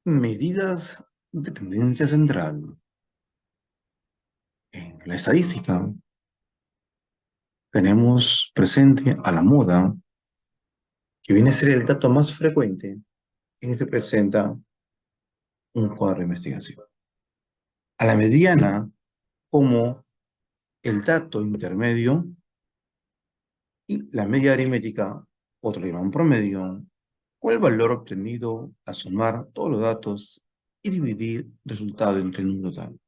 Medidas de tendencia central. En la estadística tenemos presente a la moda, que viene a ser el dato más frecuente, y este presenta un cuadro de investigación. A la mediana como el dato intermedio y la media aritmética, otro le llaman promedio, o el valor obtenido al sumar todos los datos y dividir el resultado entre el número total.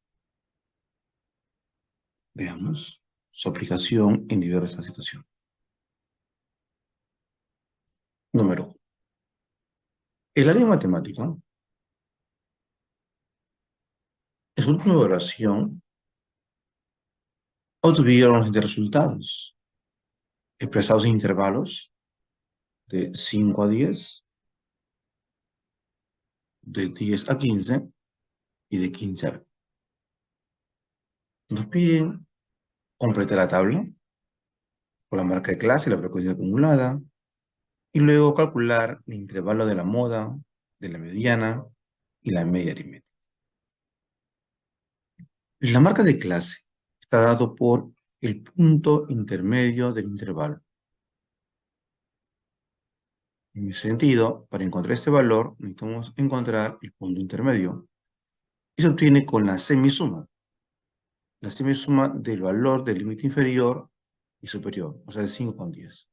Veamos su aplicación en diversas situaciones. Número 1. El área matemática en su última evaluación obtuvieron los siguientes resultados, expresados en intervalos de 5 a 10, de 10 a 15 y de 15 a 20. Nos piden completar la tabla con la marca de clase y la frecuencia acumulada, y luego calcular el intervalo de la moda, de la mediana y la media aritmética. La marca de clase está dado por el punto intermedio del intervalo. En ese sentido, para encontrar este valor, necesitamos encontrar el punto intermedio. Y se obtiene con la semisuma. La semisuma del valor del límite inferior y superior, o sea, de 5 con 10.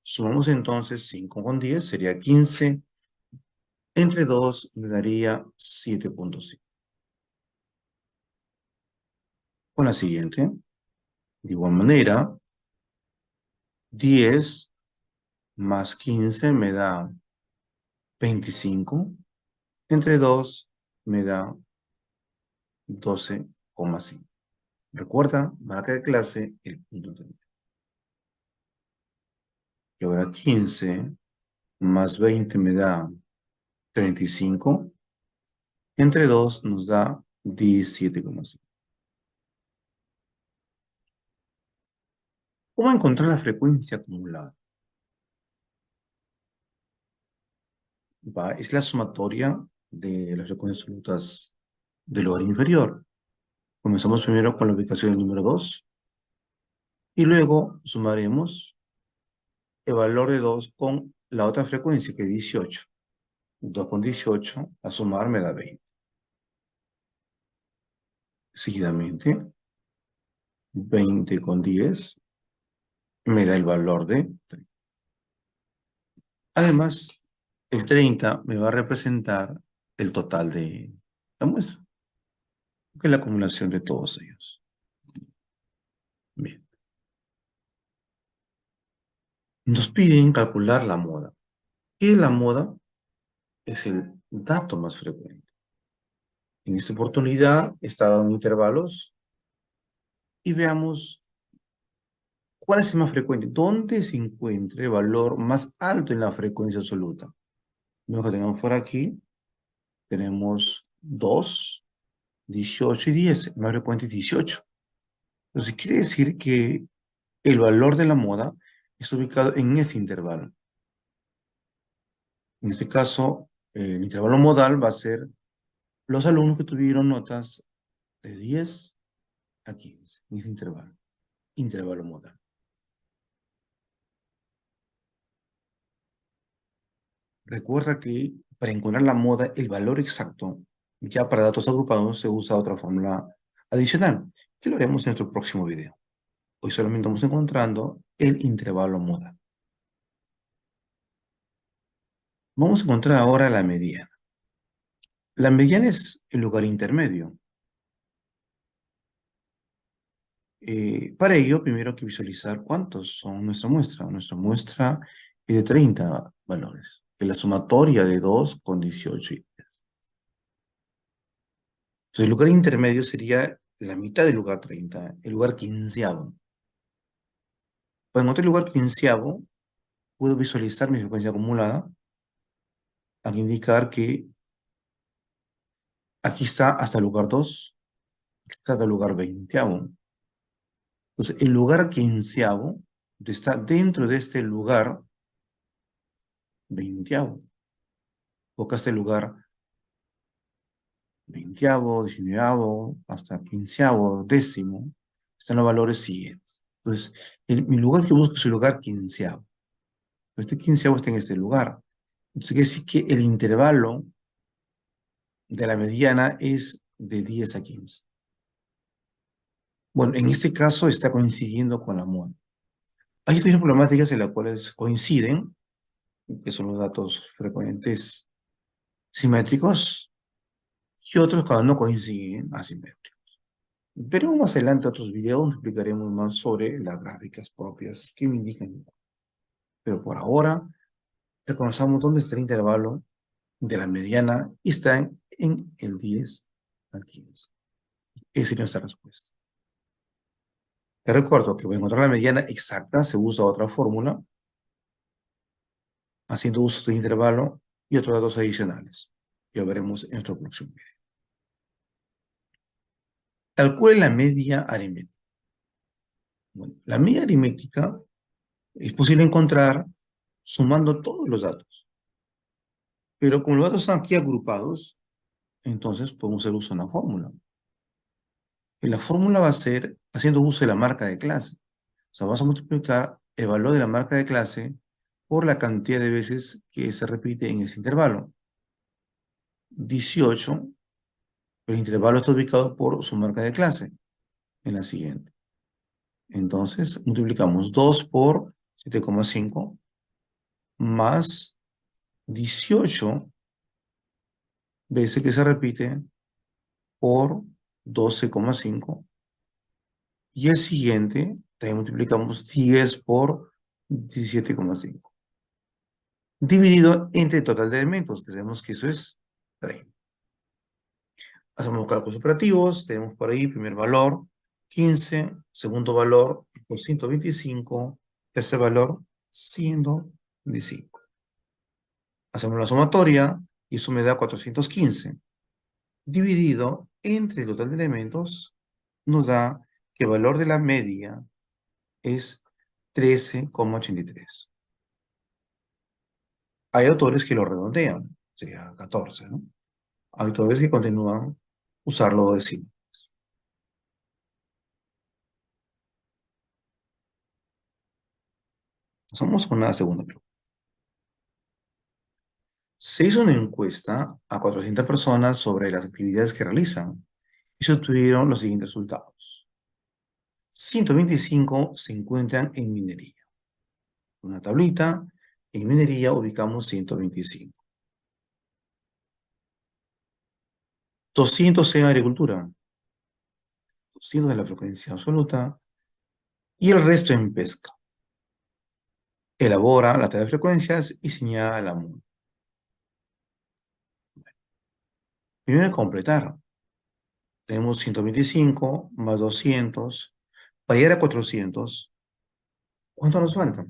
Sumamos entonces 5 con 10, sería 15. Entre 2 me daría 7.5. Con la siguiente, de igual manera, 10 más 15 me da 25. Entre 2 me da 12,5. Recuerda, marca de clase, el punto intermedio. Y ahora 15 más 20 me da 35. Entre 2 nos da 17,5. ¿Cómo encontrar la frecuencia acumulada? Es la sumatoria de las frecuencias absolutas del lugar inferior. Comenzamos primero con la ubicación del número 2 y luego sumaremos el valor de 2 con la otra frecuencia que es 18. 2 con 18 a sumar me da 20. Seguidamente, 20 con 10 me da el valor de 30. Además, el 30 me va a representar el total de la muestra, que es la acumulación de todos ellos. Bien. Nos piden calcular la moda. ¿Qué es la moda? Es el dato más frecuente. En esta oportunidad está dado en intervalos y veamos cuál es el más frecuente. ¿Dónde se encuentra el valor más alto en la frecuencia absoluta? Lo que tenemos por aquí, tenemos 2, 18 y 10. El más frecuente es 18. Entonces quiere decir que el valor de la moda está ubicado en ese intervalo. En este caso, el intervalo modal va a ser los alumnos que tuvieron notas de 10 a 15, en ese intervalo modal. Recuerda que para encontrar la moda, el valor exacto, ya para datos agrupados, se usa otra fórmula adicional, que lo haremos en nuestro próximo video. Hoy solamente estamos encontrando el intervalo modal. Vamos a encontrar ahora la mediana. La mediana es el lugar intermedio. Para ello, primero hay que visualizar cuántos son nuestra muestra. Nuestra muestra es de 30 valores, que es la sumatoria de 2 con 18 y 10. Entonces, el lugar intermedio sería la mitad del lugar 30, el lugar quinceavo. Para encontrar el lugar quinceavo, puedo visualizar mi frecuencia acumulada, al indicar que aquí está hasta el lugar 2, aquí está hasta el lugar veinteavo. Entonces, el lugar quinceavo está dentro de este lugar veinteavo. o que este lugar 20º, 19º, hasta 15º, décimo, están los valores siguientes. Entonces, mi lugar que busco es el lugar 15º. Este 15º está en este lugar. Entonces, quiere decir que el intervalo de la mediana es de 10 a 15. Bueno, en este caso está coincidiendo con la moda. Hay otras problemáticas en las cuales coinciden, que son los datos frecuentes simétricos, y otros cuando no coinciden asimétricos. Pero más adelante, otros videos, explicaremos más sobre las gráficas propias que me indican. Pero por ahora, reconozcamos dónde está el intervalo de la mediana y está en el 10 al 15. Esa es nuestra respuesta. Te recuerdo que para encontrar la mediana exacta se usa otra fórmula, haciendo uso de intervalo y otros datos adicionales, que lo veremos en nuestro próximo video. Calcule la media aritmética. Bueno, la media aritmética es posible encontrar sumando todos los datos. Pero como los datos están aquí agrupados, entonces podemos hacer uso de una fórmula. Y la fórmula va a ser haciendo uso de la marca de clase. O sea, vamos a multiplicar el valor de la marca de clase por la cantidad de veces que se repite en ese intervalo. 18, el intervalo está ubicado por su marca de clase, en la siguiente. Entonces, multiplicamos 2 por 7,5 más 18 veces que se repite por 12,5. Y el siguiente, también multiplicamos 10 por 17,5. Dividido entre el total de elementos, que sabemos que eso es 30. Hacemos los cálculos operativos, tenemos por ahí primer valor, 15, segundo valor, 225, tercer valor, 125. Hacemos la sumatoria y eso me da 415. Dividido entre el total de elementos, nos da que el valor de la media es 13,83. Hay autores que lo redondean, sería 14, ¿no? Hay autores que continúan usarlo decimos. Pasamos con la segunda pregunta. Se hizo una encuesta a 400 personas sobre las actividades que realizan y se obtuvieron los siguientes resultados. 125 se encuentran en minería. Una tablita, en minería ubicamos 125. 200 en agricultura, 200 de la frecuencia absoluta, y el resto en pesca. Elabora la tabla de frecuencias y señala la moda. Primero completar. Tenemos 125 más 200. Para llegar a 400, ¿cuánto nos falta?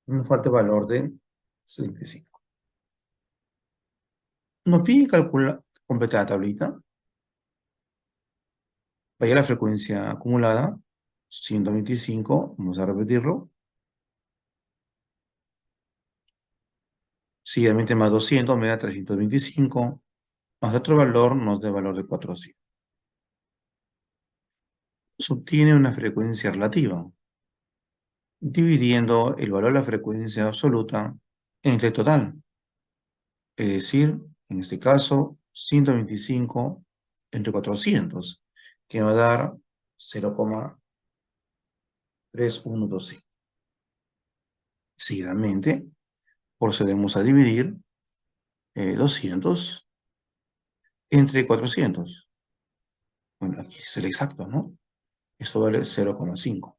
Nos falta el valor de 75. Nos pide calcular, completar la tablita. Vaya la frecuencia acumulada, 125, vamos a repetirlo. Seguidamente más 200 me da 325, más otro valor nos da el valor de 400. Se obtiene una frecuencia relativa, dividiendo el valor de la frecuencia absoluta entre el total. Es decir, en este caso, 125 entre 400, que va a dar 0,3125. Seguidamente, procedemos a dividir 200 entre 400. Bueno, aquí es el exacto, ¿no? Esto vale 0,5.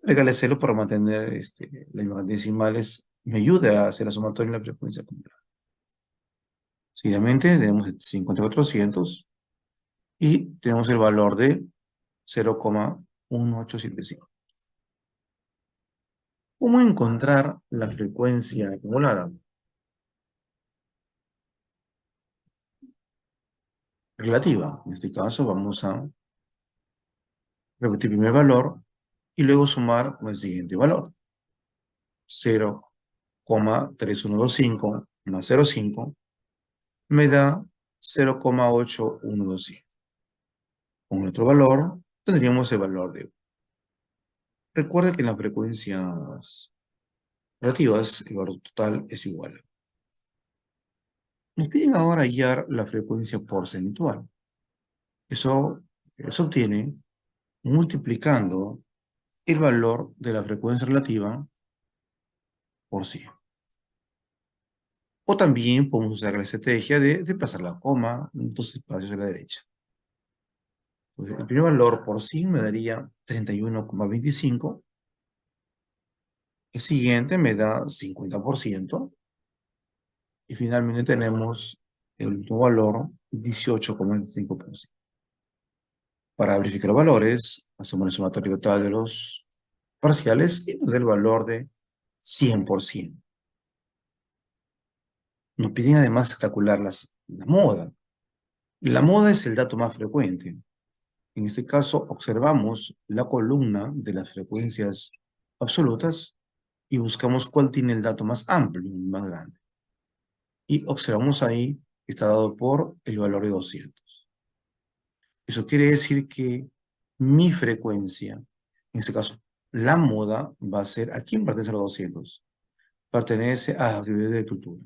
Agregarle 0 para mantener las mismas decimales. Me ayuda a hacer la sumatoria en la frecuencia acumulada. Seguidamente tenemos 50 entre 400 y tenemos el valor de 0,1875. ¿Cómo encontrar la frecuencia acumulada? Relativa. En este caso vamos a repetir el primer valor y luego sumar con el siguiente valor. 0,1875. 0,3125 más 0,5 me da 0,8125. Con otro valor, tendríamos el valor de... Recuerda que en las frecuencias relativas, el valor total es igual. Nos piden ahora hallar la frecuencia porcentual. Eso se obtiene multiplicando el valor de la frecuencia relativa por 100. O también podemos usar la estrategia de desplazar la coma dos espacios a la derecha. Pues el primer valor por 100 me daría 31,25. El siguiente me da 50%. Y finalmente tenemos el último valor, 18,25%. Para verificar los valores, hacemos la sumatoria total de los parciales y nos da el valor de 100%. Nos piden además calcular la moda. La moda es el dato más frecuente. En este caso, observamos la columna de las frecuencias absolutas y buscamos cuál tiene el dato más amplio, más grande. Y observamos ahí que está dado por el valor de 200. Eso quiere decir que mi frecuencia, en este caso, la moda, va a ser, ¿a quién pertenece a los 200? Pertenece a las actividades de cultura.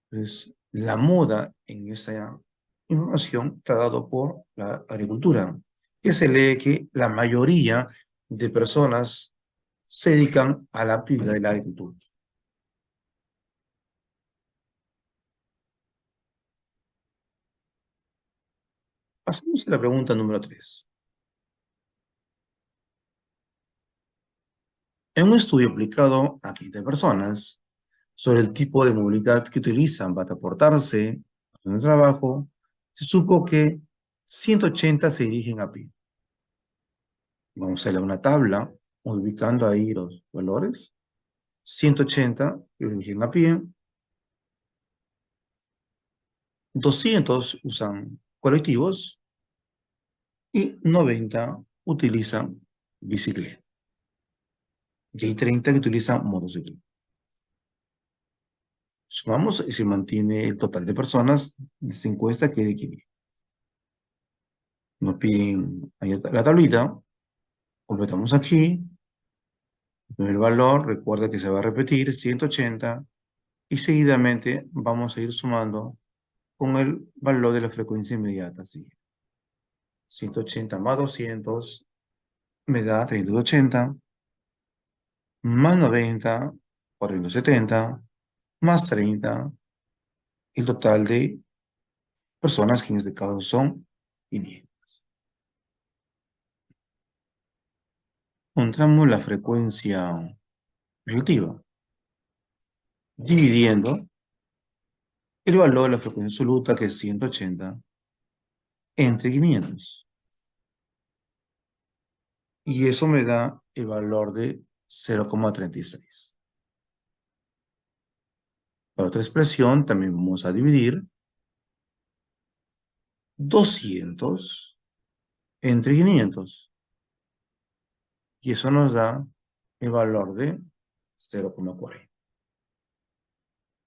Entonces, la moda en esa información está dado por la agricultura, que se lee que la mayoría de personas se dedican a la actividad de la agricultura. Pasamos a la pregunta número 3. En un estudio aplicado a 15 personas sobre el tipo de movilidad que utilizan para transportarse en el trabajo, se supo que 180 se dirigen a pie. Vamos a ir a una tabla, ubicando ahí los valores. 180 se dirigen a pie, 200 usan colectivos y 90 utilizan bicicleta. Y hay 30 que utilizan motocicleta. Sumamos y se mantiene el total de personas de esta encuesta que es de 500. Nos piden ahí la tablita, completamos aquí, el valor, recuerda que se va a repetir, 180, y seguidamente vamos a ir sumando con el valor de la frecuencia inmediata. Así. 180 más 200 me da 380, más 90, 470, más 30, el total de personas que en este caso son 500. Encontramos la frecuencia relativa, dividiendo el valor de la frecuencia absoluta, que es 180, entre 500. Y eso me da el valor de 0,36. Para otra expresión también vamos a dividir 200 entre 500. Y eso nos da el valor de 0,40.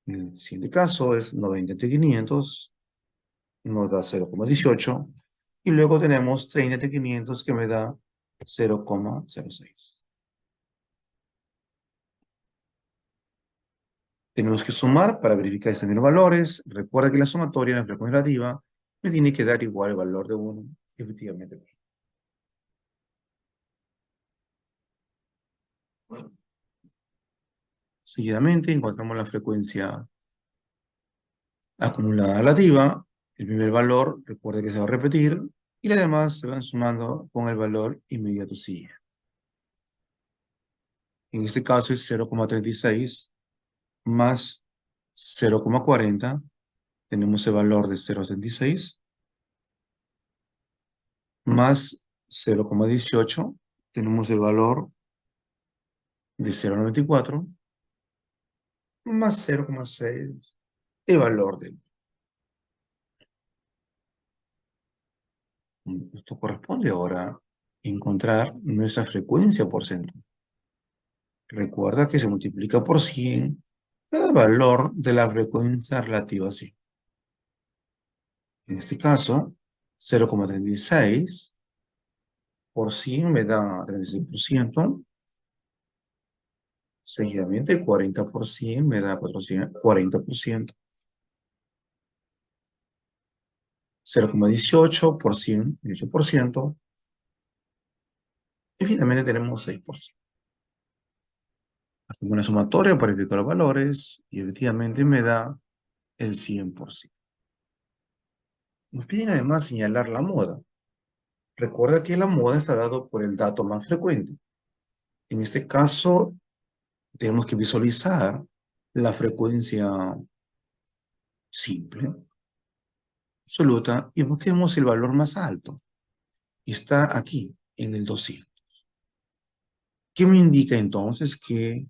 En el siguiente caso es 90 entre 500, nos da 0,18. Y luego tenemos 30 entre 500 que me da 0,06. Tenemos que sumar para verificar estos mismos valores. Recuerda que la sumatoria en la frecuencia relativa me tiene que dar igual el valor de 1, efectivamente. Seguidamente encontramos la frecuencia acumulada relativa. El primer valor, recuerda que se va a repetir, y las demás se van sumando con el valor inmediato siguiente. En este caso es 0,36 más 0,40. Tenemos el valor de 0,76 más 0,18. Tenemos el valor de 0,94 más 0,6, el valor de... Esto corresponde ahora encontrar nuestra frecuencia porcentual. Recuerda que se multiplica por 100 cada valor de la frecuencia relativa a 100. En este caso, 0,36 por 100 me da 36%. Seguidamente, 40% me da 40%. 0,18 por 100, 18%. Y finalmente tenemos 6%. Hacemos una sumatoria para verificar los valores y efectivamente me da el 100%. Nos piden además señalar la moda. Recuerda que la moda está dado por el dato más frecuente. En este caso, tenemos que visualizar la frecuencia simple, absoluta, y busquemos el valor más alto. Y está aquí, en el 200. ¿Qué me indica entonces? Que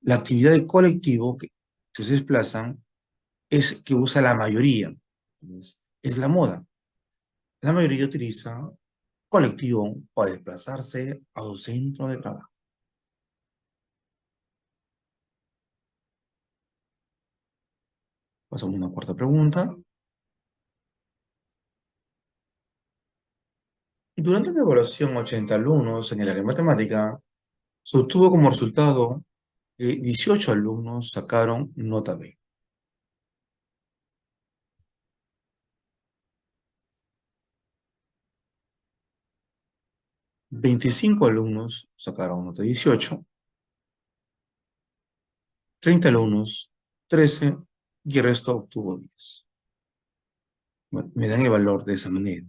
la actividad de colectivo que se desplazan es que usa la mayoría. Es la moda. La mayoría utiliza colectivo para desplazarse a su centro de trabajo. Pasamos a una cuarta pregunta. Durante la evaluación 80 alumnos en el área de matemática, se obtuvo como resultado que 18 alumnos sacaron nota B. 25 alumnos sacaron nota 18, 30 alumnos 13 y el resto obtuvo 10. Bueno, me dan el valor de esa manera.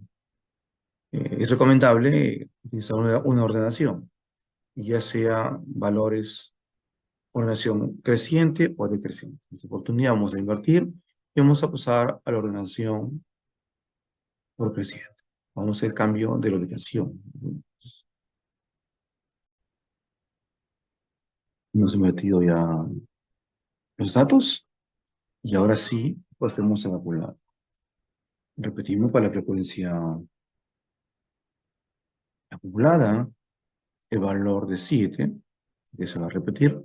Es recomendable utilizar una ordenación, ya sea valores, ordenación creciente o decreciente. En esta oportunidad vamos a invertir y vamos a pasar a la ordenación por creciente. Vamos a hacer el cambio de la ubicación. Hemos invertido ya los datos y ahora sí procedemos a calcular. Repetimos para la frecuencia acumulada el valor de 7, que se va a repetir,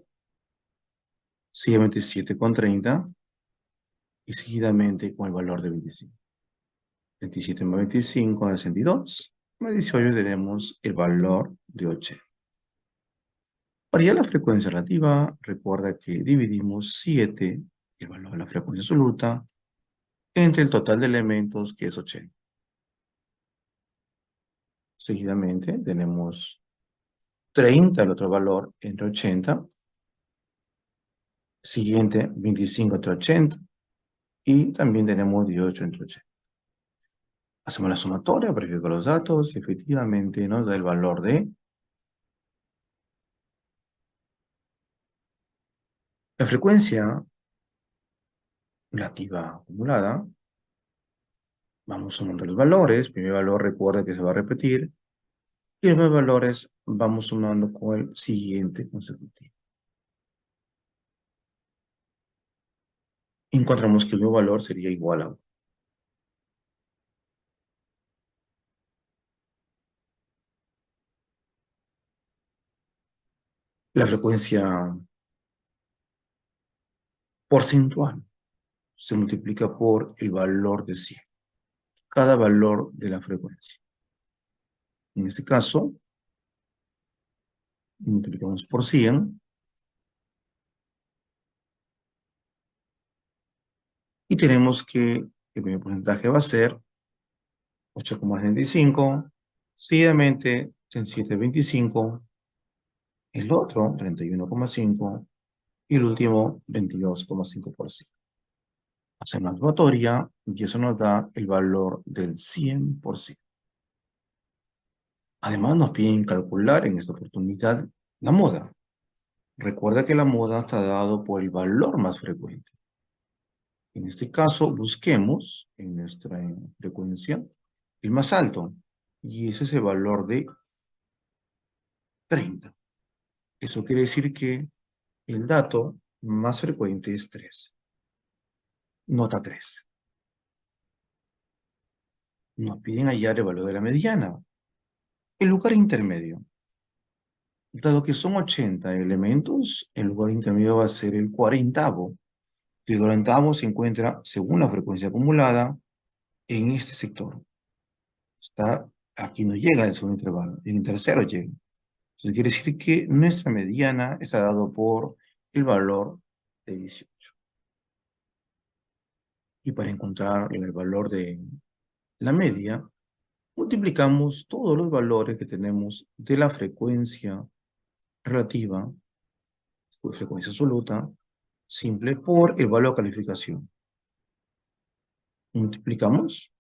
seguidamente 7,30 y seguidamente con el valor de 25. 27 más 25 es 62, más 18 tenemos el valor de 80. Para ya la frecuencia relativa, recuerda que dividimos 7, el valor de la frecuencia absoluta, entre el total de elementos, que es 80. Seguidamente tenemos 30, el otro valor, entre 80. Siguiente, 25 entre 80. Y también tenemos 18 entre 80. Hacemos la sumatoria, verifico los datos y efectivamente nos da el valor de la frecuencia relativa acumulada. Vamos sumando los valores. Primer valor, recuerda que se va a repetir. Y los demás valores vamos sumando con el siguiente consecutivo. Encontramos que el nuevo valor sería igual a 1. La frecuencia porcentual se multiplica por el valor de 100. Cada valor de la frecuencia. En este caso, multiplicamos por 100. Y tenemos que el primer porcentaje va a ser 8,75. Seguidamente, 37,25. El otro, 31,5. Y el último, 22,5%. Hacemos la sumatoria y eso nos da el valor del 100%. Además, nos piden calcular en esta oportunidad la moda. Recuerda que la moda está dado por el valor más frecuente. En este caso, busquemos en nuestra frecuencia el más alto. Y ese es el valor de 30. Eso quiere decir que el dato más frecuente es 3. Nota 3. Nos piden hallar el valor de la mediana. El lugar intermedio. Dado que son 80 elementos, el lugar intermedio va a ser el 40º. El 40º se encuentra, según la frecuencia acumulada, en este sector. Está, aquí no llega en el segundo intervalo, en el tercero llega. Entonces quiere decir que nuestra mediana está dado por el valor de 18. Y para encontrar el valor de la media, multiplicamos todos los valores que tenemos de la frecuencia relativa, frecuencia absoluta, simple, por el valor de calificación. Multiplicamos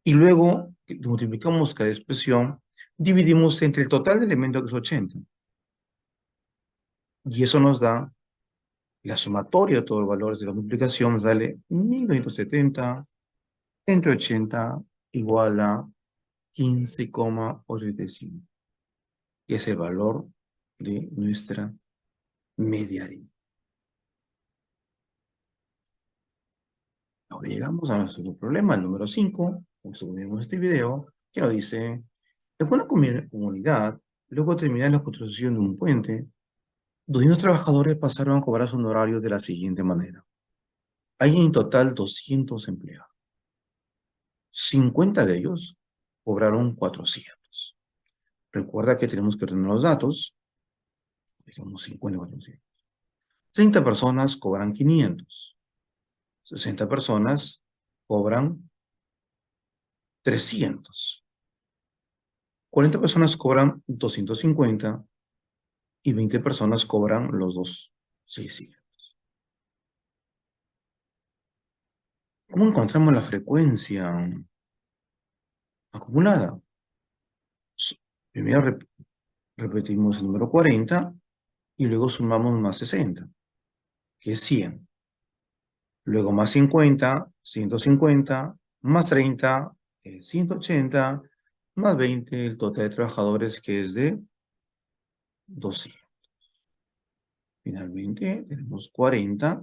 y luego multiplicamos cada expresión, dividimos entre el total de elementos, que es 80. Y eso nos da la sumatoria de todos los valores de la multiplicación, nos sale 1270 entre 80 igual a 15,85, que es el valor de nuestra mediana. Ahora llegamos a nuestro problema, el número 5, como subimos este video, que nos dice: en una comunidad, luego de terminar la construcción de un puente, 200 trabajadores pasaron a cobrar su honorario de la siguiente manera. Hay en total 200 empleados. 50 de ellos cobraron 400. Recuerda que tenemos que tener los datos. Digamos 50, 400. 30 personas cobran 500. 60 personas cobran 300. 40 personas cobran 250 y 20 personas cobran los dos 600. ¿Cómo encontramos la frecuencia acumulada? Primero repetimos el número 40 y luego sumamos más 60, que es 100. Luego más 50, 150, más 30, 180, más 20, el total de trabajadores, que es de 200. Finalmente tenemos 40,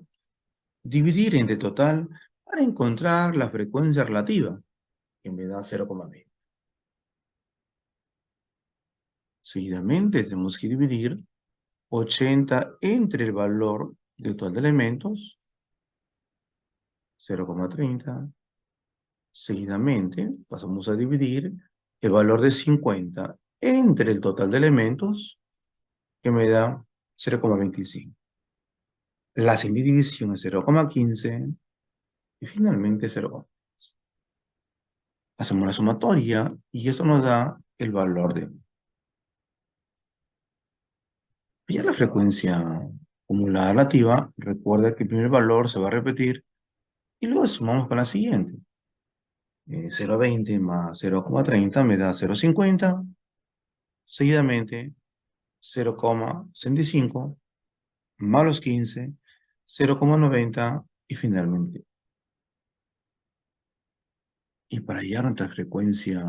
dividir entre total para encontrar la frecuencia relativa, que me da 0,20. Seguidamente tenemos que dividir 80 entre el valor del total de elementos, 0,30. Seguidamente pasamos a dividir el valor de 50 entre el total de elementos, que me da 0,25. La semidivisión es 0,15 y finalmente 0,15. Hacemos la sumatoria y esto nos da el valor de... Ya la frecuencia acumulada relativa, recuerda que el primer valor se va a repetir y luego sumamos con la siguiente. 0,20 más 0,30 me da 0,50. Seguidamente 0,65 más los 15, 0,90 y finalmente. Y para hallar nuestra frecuencia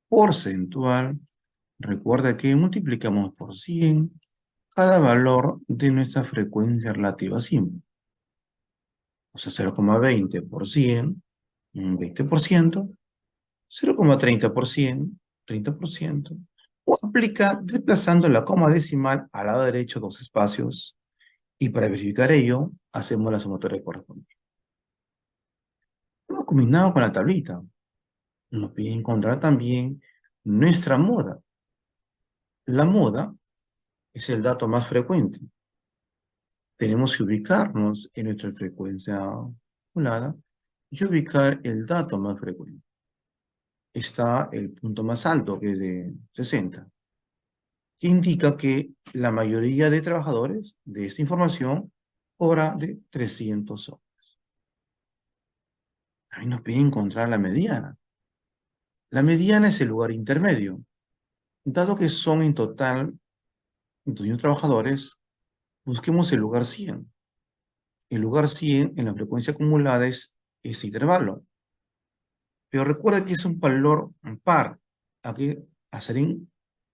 porcentual, recuerda que multiplicamos por 100 cada valor de nuestra frecuencia relativa simple. O sea, 0,20 por 100, un 20%, 0,30 por 100, 30%. O aplica desplazando la coma decimal al lado derecho dos espacios. Y para verificar ello, hacemos la sumatoria correspondiente. Hemos combinado con la tablita. Nos pide encontrar también nuestra moda. La moda es el dato más frecuente. Tenemos que ubicarnos en nuestra frecuencia acumulada y ubicar el dato más frecuente. Está el punto más alto, que es de 60, que indica que la mayoría de trabajadores de esta información cobra de 300 soles. Ahí nos pide encontrar la mediana. La mediana es el lugar intermedio. Dado que son en total 200 trabajadores, busquemos el lugar 100. El lugar 100 en la frecuencia acumulada es ese intervalo. Pero recuerda que es un valor par. Hay que hacer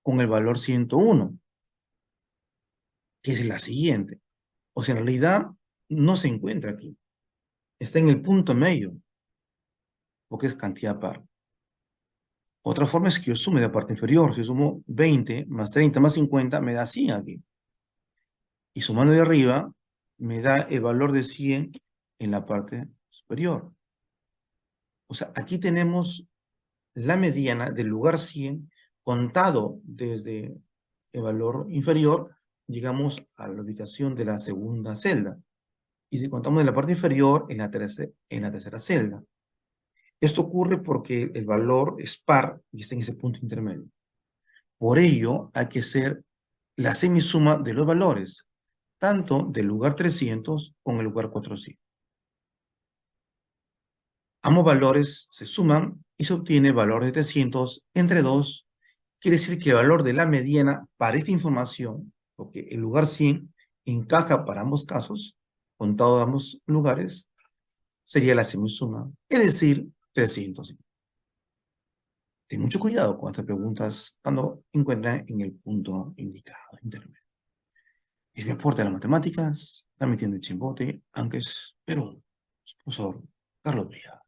con el valor 101, que es la siguiente. O sea, en realidad no se encuentra aquí. Está en el punto medio, porque es cantidad par. Otra forma es que yo sume de la parte inferior. Si yo sumo 20 más 30 más 50, me da 100 aquí. Y sumando de arriba, me da el valor de 100 en la parte superior. O sea, aquí tenemos la mediana del lugar 100 contado desde el valor inferior, llegamos a la ubicación de la segunda celda. Y si contamos de la parte inferior, en la tercera celda. Esto ocurre porque el valor es par y está en ese punto intermedio. Por ello, hay que hacer la semisuma de los valores, tanto del lugar 300 con el lugar 400. Ambos valores se suman y se obtiene el valor de 300 entre 2. Quiere decir que el valor de la mediana para esta información, porque el lugar 100 encaja para ambos casos, contado ambos lugares, sería la semisuma, es decir, 300. Ten mucho cuidado con estas preguntas cuando encuentran en el punto indicado, intermedio. Es mi aporte a las matemáticas, transmitiendo el Chimbote, Anques, Perú. Profesor Carlos Villa.